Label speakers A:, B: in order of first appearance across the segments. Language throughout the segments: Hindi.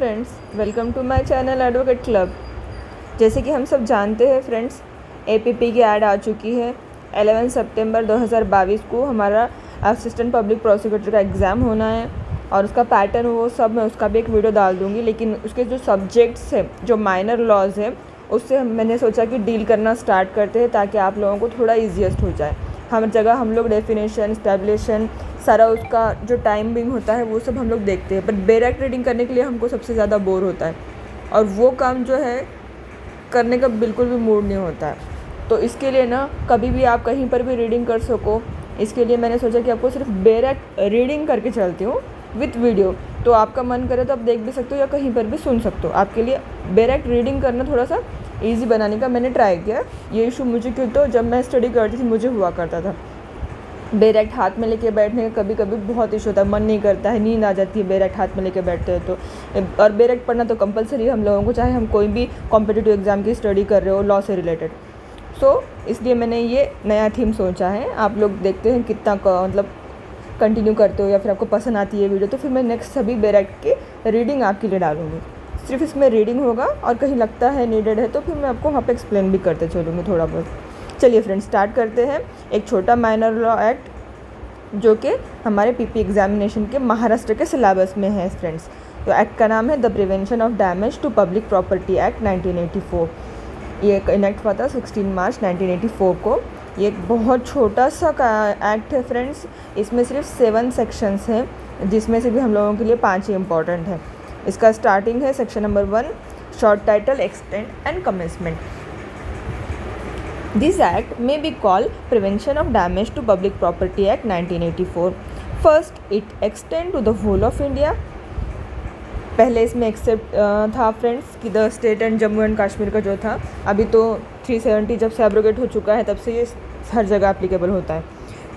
A: Friends, welcome to my channel advocate club. जैसे कि हम सब जानते हैं फ्रेंड्स, एपीपी की ऐड आ चुकी है। 11 सितंबर 2022 को हमारा असिस्टेंट पब्लिक प्रोसिक्यूटर का एग्ज़ाम होना है और उसका पैटर्न वो सब मैं उसका भी एक वीडियो डाल दूँगी। लेकिन उसके जो सब्जेक्ट्स हैं, जो माइनर लॉज है, उससे मैंने सोचा कि डील करना स्टार्ट करते हैं ताकि आप लोगों को थोड़ा ईजीएस्ट हो जाए। हर जगह हम लोग डेफिनेशन, स्टैब्लिशन, सारा उसका जो टाइमिंग होता है वो सब हम लोग देखते हैं, बट बेरेक्ट रीडिंग करने के लिए हमको सबसे ज़्यादा बोर होता है और वो काम जो है करने का बिल्कुल भी मूड नहीं होता है। तो इसके लिए ना कभी भी आप कहीं पर भी रीडिंग कर सको, इसके लिए मैंने सोचा कि आपको सिर्फ बेरेक्ट रीडिंग करके चलती हूँ विथ वीडियो। तो आपका मन करे तो आप देख भी सकते हो या कहीं पर भी सुन सकते हो। आपके लिए बेरेक्ट रीडिंग करना थोड़ा सा ईजी बनाने का मैंने ट्राई किया। ये इशू मुझे क्यों, तो जब मैं स्टडी करती थी मुझे हुआ करता था बेरेक्ट हाथ में लेके बैठने का कभी कभी बहुत इशू होता है, मन नहीं करता है, नींद आ जाती है बेरेक्ट हाथ में लेके बैठते हैं तो। और बेरेक्ट पढ़ना तो कंपलसरी है हम लोगों को, चाहे हम कोई भी कॉम्पिटिटिव एग्ज़ाम की स्टडी कर रहे हो लॉ से रिलेटेड। सो इसलिए मैंने ये नया थीम सोचा है। आप लोग देखते हैं कितना मतलब कंटिन्यू करते हो या फिर आपको पसंद आती है वीडियो, तो फिर मैं नेक्स्ट सभी बेरेक्ट की रीडिंग आपके लिए डालूँगी। सिर्फ इसमें रीडिंग होगा और कहीं लगता है नीडेड है तो फिर मैं आपको वहाँ पे एक्सप्लेन भी करते चलूँगी थोड़ा बहुत। चलिए फ्रेंड्स, स्टार्ट करते हैं। एक छोटा माइनर लॉ एक्ट जो कि हमारे पीपी एग्जामिनेशन के महाराष्ट्र के सिलेबस में है फ्रेंड्स। तो एक्ट का नाम है the prevention of damage to public property act 1984। ये इनेक्ट हुआ था 16 मार्च 1984 को। ये एक बहुत छोटा सा एक्ट है फ्रेंड्स। इसमें सिर्फ 7 सेक्शंस हैं, जिसमें से भी हम लोगों के लिए 5 ही इंपॉर्टेंट हैं। इसका स्टार्टिंग है section number 1, short title, extend and commencement. This act may be called Prevention of Damage to Public Property Act 1984. First, it extend to the whole of India. पहले इसमें एक्सेप्ट था फ्रेंड्स कि the state and Jammu and Kashmir का जो था, अभी तो 370 जब से एब्रोगेट हो चुका है तब से ये हर जगह एप्लीकेबल होता है।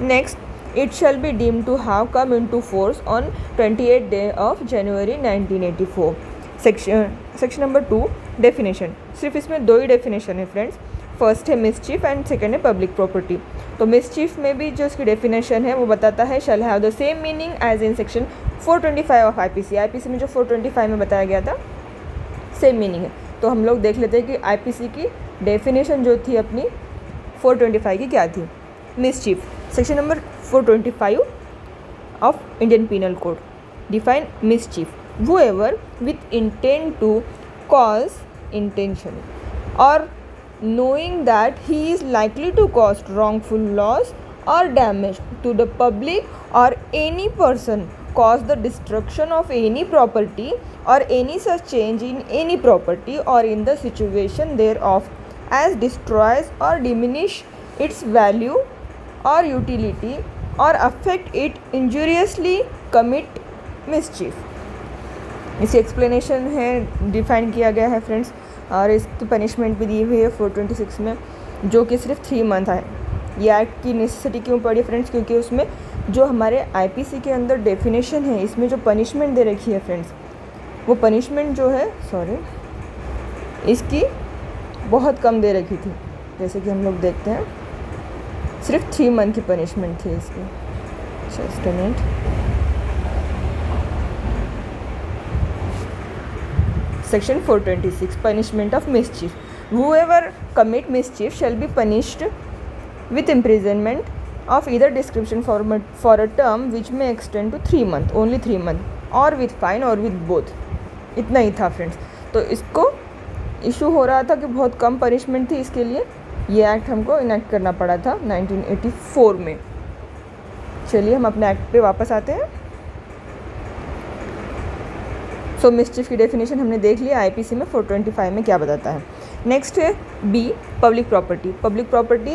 A: Next, it shall be deemed to have come into force on 28 day of January 1984। Section number 2, definition. सिर्फ इसमें 2 ही डेफिनेशन है फ्रेंड्स। फर्स्ट है मिसचीफ एंड सेकेंड है पब्लिक प्रॉपर्टी। तो मिसचीफ में भी जो इसकी डेफिनेशन है वो बताता है shall have the same meaning as in section 425 of IPC. IPC में जो 425 में बताया गया था सेम मीनिंग है। तो हम लोग देख लेते हैं कि आईपीसी की डेफिनेशन जो थी अपनी 425 की क्या थी। Mischief, section number 425 of Indian Penal Code define mischief whoever with intent to cause intention or knowing that he is likely to cause wrongful loss or damage to the public or any person cause the destruction of any property or any such change in any property or in the situation thereof as destroys or diminish its value or utility or affect it injuriously commit mischief। इसी एक्सप्लेनेशन है, डिफाइन किया गया है फ्रेंड्स। और इसकी पनिशमेंट भी दी हुई है 426 में, जो कि सिर्फ 3 मंथ है। ये एक्ट की नेसेसिटी क्यों पड़ी फ्रेंड्स, क्योंकि उसमें जो हमारे आईपीसी के अंदर डेफिनेशन है, इसमें जो पनिशमेंट दे रखी है फ्रेंड्स, वो पनिशमेंट जो है इसकी बहुत कम दे रखी थी। जैसे कि हम लोग देखते हैं सिर्फ 3 मंथ की पनिशमेंट थी इसकी। Just a minute. Section 426, punishment of mischief. Whoever commit mischief shall be punished with imprisonment of either description for a term which may extend to 3 months, only 3 months, or with fine or with both। इतना ही था फ्रेंड्स। तो इसको इशू हो रहा था कि बहुत कम पनिशमेंट थी, इसके लिए ये एक्ट हमको इनेक्ट करना पड़ा था 1984 में। चलिए हम अपने एक्ट पे वापस आते हैं। सो मिसचीफ की डेफिनेशन हमने देख लिया, आईपीसी में 425 में क्या बताता है। नेक्स्ट है B, public property. Public property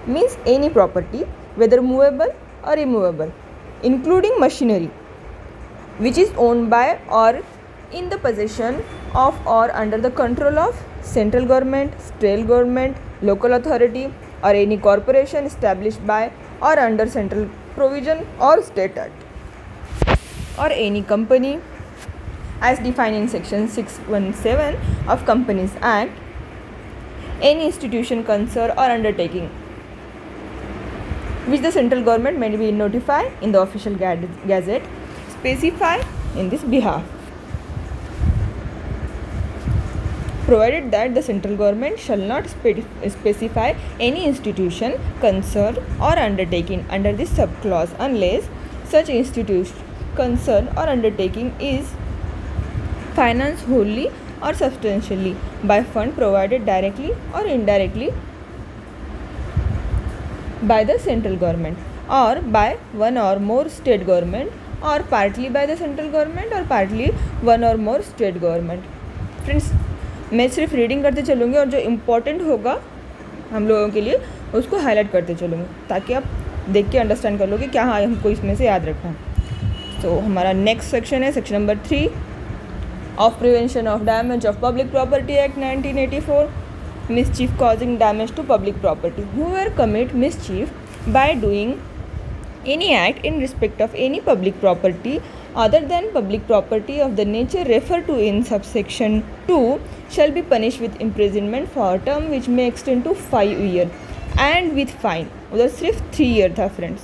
A: means any property whether movable और immovable including machinery which is owned by और इन द पोजेशन ऑफ और under the control of central government, state government, local authority और एनी कॉरपोरेशन एस्टैब्लिश्ड बाय और अंडर सेंट्रल प्रोविजन और स्टेट एक्ट और any company as defined in section 617 of Companies Act, any institution, concern or undertaking which the central government may be notified in the official gazette specify in this behalf। provided that the central government shall not specify any institution, concern or undertaking under this subclause unless such institution, concern or undertaking is financed wholly or substantially by fund provided directly or indirectly by the central government or by one or more state government or partly by the central government or partly one or more state government. Friends, मैं सिर्फ रीडिंग करते चलूँगी और जो इम्पोर्टेंट होगा हम लोगों के लिए उसको हाईलाइट करते चलूँगी ताकि आप देख के अंडरस्टैंड कर लो कि क्या हाँ हमको इसमें से याद रखना है। तो हमारा नेक्स्ट सेक्शन है section number 3 of prevention of damage of public property act 1984, mischief causing damage to public property. Whoever commit mischief by doing any act in respect of any public property other than public property of the nature referred to in subsection 2 shall be punished with imprisonment for a term which may extend to 5 years and with fine. उधर सिर्फ 3 ईयर था फ्रेंड्स,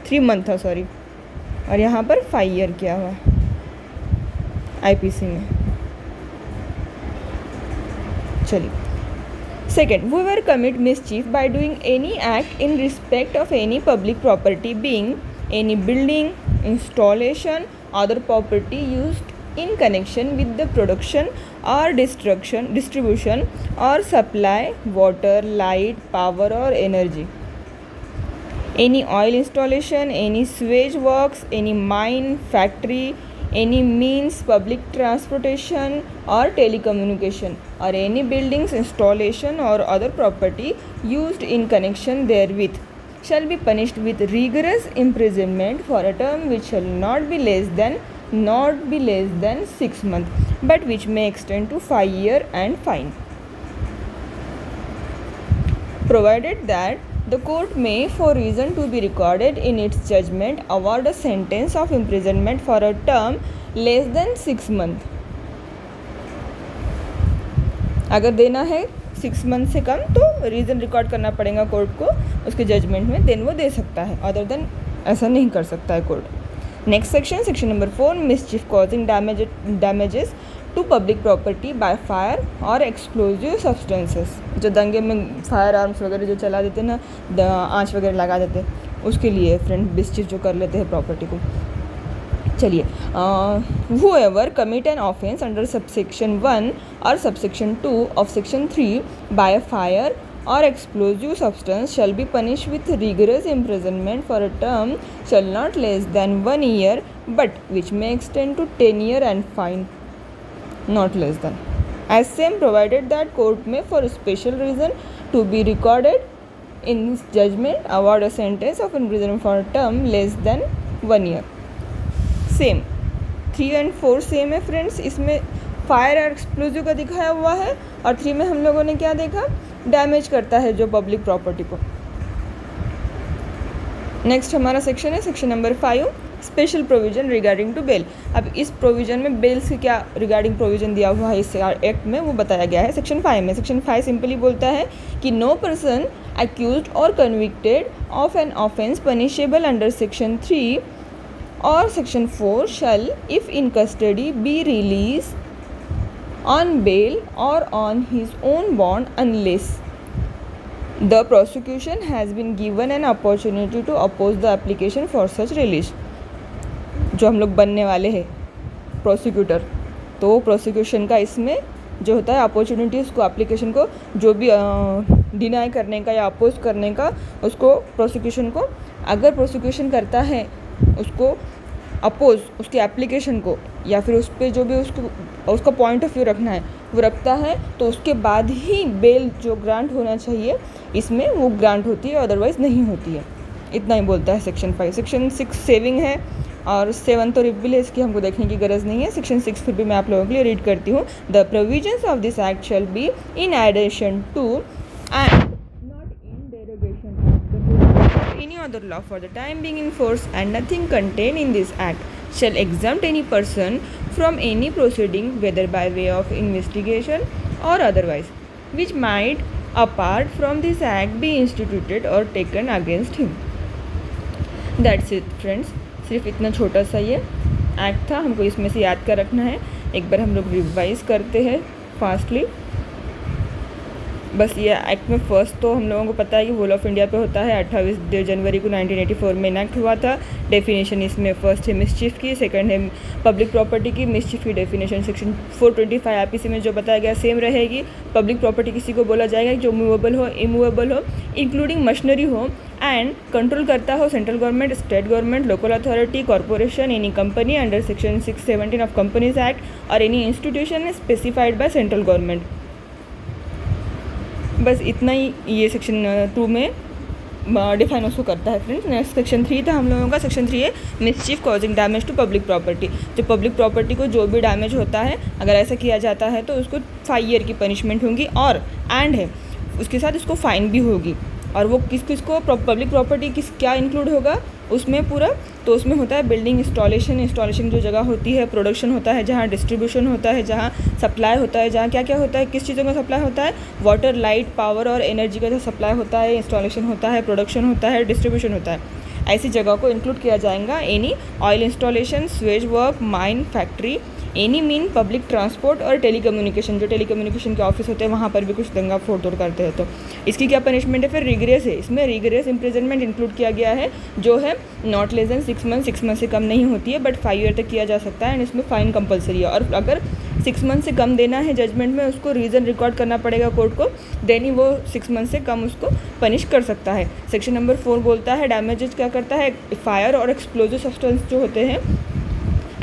A: 3 मंथ था सॉरी, और यहाँ पर 5 ईयर किया हुआ IPC में। चलिए, second, whoever commit mischief by doing any act in respect of any public property being any building, installation, other property used in connection with the production or distribution or supply water, light, power or energy, any oil installation, any sewage works, any mine, factory, any means public transportation or telecommunication or any buildings, installation or other property used in connection therewith shall be punished with rigorous imprisonment for a term which shall not be less than 6 months but which may extend to 5 years and fine, provided that the court may, for reason to be recorded in its judgment, award a sentence of imprisonment for a term less than 6 months. अगर देना है 6 मंथ से कम तो रीज़न रिकॉर्ड करना पड़ेगा कोर्ट को उसके जजमेंट में, देन वो दे सकता है, अदर देन ऐसा नहीं कर सकता है court. Next section, section number 4, mischief causing damages to public property by fire और एक्सप्लोजिव सब्सटेंसेस। जो दंगे में फायर आर्म्स वगैरह जो चला देते हैं ना, आँच वगैरह लगा देते हैं, उसके लिए फ्रेंड मिसचीफ जो कर लेते हैं प्रॉपर्टी को। चलिए, whoever commit an offence under subsection 1 or subsection 2 of section 3 by a fire or explosive substance shall be punished with rigorous imprisonment for a term shall not less than 1 year but which may extend to 10 years and fine not less than, as same provided that court may for special reason to be recorded in its judgment award a sentence of imprisonment for a term less than 1 year. Same 3 and 4 same है फ्रेंड्स, इसमें फायर और एक्सप्लोजिव का दिखाया हुआ है और 3 में हम लोगों ने क्या देखा, डैमेज करता है जो पब्लिक प्रॉपर्टी को। नेक्स्ट हमारा सेक्शन है section number 5, special provision regarding to bail. अब इस प्रोविजन में बेल से क्या रिगार्डिंग प्रोविजन दिया हुआ है इस एक्ट में वो बताया गया है सेक्शन 5 में। सेक्शन 5 सिंपली बोलता है कि नो पर्सन एक्यूज्ड और convicted of an offence punishable under section 3 or section 4 shall if in custody be released on bail or on his own bond unless the prosecution has been given an opportunity to oppose the application for such release। जो हम लोग बनने वाले हैं प्रोसिक्यूटर, तो प्रोसिक्यूशन का इसमें जो होता है अपॉर्चुनिटी, उसको एप्लीकेशन को जो भी डिनाई करने का या अपोज करने का, उसको प्रोसिक्यूशन को अगर प्रोसिक्यूशन करता है उसको अपोज उसकी एप्लीकेशन को या फिर उस पर जो भी उसका पॉइंट ऑफ व्यू रखना है वो रखता है, तो उसके बाद ही बेल जो ग्रांट होना चाहिए इसमें वो ग्रांट होती है, अदरवाइज़ नहीं होती है। इतना ही बोलता है सेक्शन 5। सेक्शन 6 सेविंग है और 7 तो रिपील है, इसकी हमको देखने की गरज नहीं है। सेक्शन 6 फिर भी मैं आप लोगों के लिए रीड करती हूँ। The provisions of this act shall be in addition to and any other law for the time being in force and nothing contained in this act shall exempt any person from any proceeding whether by way of investigation or otherwise which might apart from this act be instituted or taken against him। That's it friends, सिर्फ इतना छोटा सा ये एक्ट था, हमको इसमें से याद कर रखना है। एक बार हम लोग रिवाइज करते हैं फास्टली। बस ये एक्ट में फर्स्ट तो हम लोगों को पता है कि होल ऑफ इंडिया पे होता है, 28 जनवरी को 1984 में इनैक्ट हुआ था। डेफिनेशन इसमें फर्स्ट है मिसचिफ की, सेकंड है पब्लिक प्रॉपर्टी की। मिसचिफ की डेफिनेशन सेक्शन 425 आईपीसी में जो बताया गया सेम रहेगी। पब्लिक प्रॉपर्टी किसी को बोला जाएगा जो मूवेबल हो, इमूवेबल हो, इंक्लूडिंग मशीनरी हो, एंड कंट्रोल करता हो central government, state government, local authority, corporation, any company under section 617 of companies act और any institution specified by central government. बस इतना ही ये सेक्शन 2 में डिफाइन उसको करता है फ्रेंड्स। नेक्स्ट सेक्शन 3 था हम लोगों का। सेक्शन 3 है mischief causing damage to public property. जो पब्लिक प्रॉपर्टी को जो भी डैमेज होता है, अगर ऐसा किया जाता है तो उसको 5 ईयर की पनिशमेंट होगी और एंड है उसके साथ इसको फाइन भी होगी। और वो किसको पब्लिक प्रॉपर्टी क्या इंक्लूड होगा उसमें पूरा, तो उसमें होता है बिल्डिंग इंस्टॉलेशन जो जगह होती है, प्रोडक्शन होता है, जहाँ डिस्ट्रीब्यूशन होता है, जहाँ सप्लाई होता है, जहाँ क्या क्या होता है, किस चीज़ों का सप्लाई होता है, वाटर, लाइट, पावर और एनर्जी का जो सप्लाई होता है, इंस्टॉलेशन होता है, प्रोडक्शन होता है, डिस्ट्रीब्यूशन होता है, ऐसी जगह को इंक्लूड किया जाएगा। Any oil installation, Suez work, mine, factory, any mean public transport और टेलीकम्युनिकेशन, जो टेलीकम्युनिकेशन के ऑफिस होते हैं वहाँ पर भी कुछ दंगा फोड़ तोड़ करते हैं तो इसकी क्या पनिशमेंट है। फिर रिग्रेस है, इसमें रिग्रेस इम्प्रिजनमेंट इंक्लूड किया गया है जो है नॉट लेस देन 6 मंथ से कम नहीं होती है बट 5 ईयर तक किया जा सकता है एंड इसमें फ़ाइन कंपलसरी है। और अगर 6 मंथ से कम देना है जजमेंट में, उसको रीज़न रिकॉर्ड करना पड़ेगा कोर्ट को, देन ही वो 6 मंथ से कम उसको पनिश कर सकता है। सेक्शन नंबर 4 बोलता है डैमेजेस क्या करता है, फायर और एक्सप्लोजिव सब्सटेंस जो होते हैं,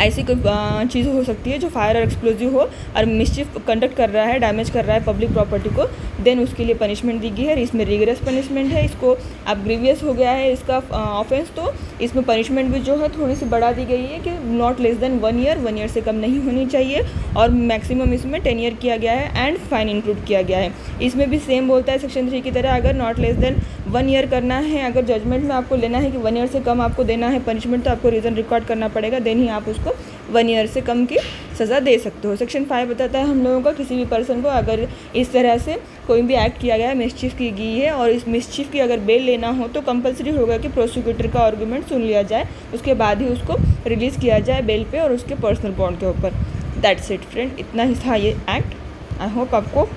A: ऐसी कोई चीज़ हो सकती है जो फायर और एक्सप्लोजिव हो और मिसचिफ कंडक्ट कर रहा है, डैमेज कर रहा है पब्लिक प्रॉपर्टी को, देन उसके लिए पनिशमेंट दी गई है। इसमें रिगरस पनिशमेंट है, इसको अब ग्रीवियस हो गया है इसका ऑफेंस, तो इसमें पनिशमेंट भी जो है थोड़ी सी बढ़ा दी गई है कि नॉट लेस देन 1 ईयर से कम नहीं होनी चाहिए और मैक्सिमम इसमें 10 ईयर किया गया है एंड फाइन इंक्लूड किया गया है। इसमें भी सेम बोलता है सेक्शन 3 की तरह, अगर नॉट लेस देन 1 ईयर करना है, अगर जजमेंट में आपको लेना है कि 1 ईयर से कम आपको देना है पनिशमेंट, तो आपको रीज़न रिकॉर्ड करना पड़ेगा, देन ही आप उसको 1 ईयर से कम की सज़ा दे सकते हो। सेक्शन 5 बताता है हम लोगों का किसी भी पर्सन को अगर इस तरह से कोई भी एक्ट किया गया है, मिसचीफ की गई है और इस मिसचीफ की अगर बेल लेना हो तो कंपलसरी होगा कि प्रोसिक्यूटर का आर्गूमेंट सुन लिया जाए, उसके बाद ही उसको रिलीज़ किया जाए बेल पे और उसके पर्सनल बॉन्ड के ऊपर। दैट्स इट फ्रेंड, इतना ही था ये एक्ट। आई होप आपको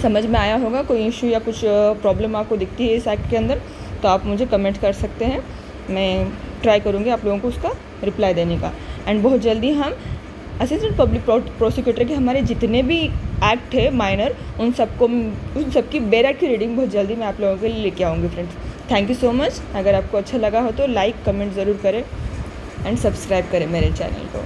A: समझ में आया होगा। कोई इशू या कुछ प्रॉब्लम आपको दिखती है इस एक्ट के अंदर तो आप मुझे कमेंट कर सकते हैं, मैं ट्राई करूँगी आप लोगों को उसका रिप्लाई देने का। एंड बहुत जल्दी हम असिस्टेंट पब्लिक प्रोसिक्यूटर के हमारे जितने भी एक्ट है माइनर, उन सबकी बेर एक्ट की रीडिंग बहुत जल्दी मैं आप लोगों के लिए लेके आऊँगी friends. Thank you so much. अगर आपको अच्छा लगा हो तो लाइक कमेंट ज़रूर करें एंड सब्सक्राइब करें मेरे चैनल को।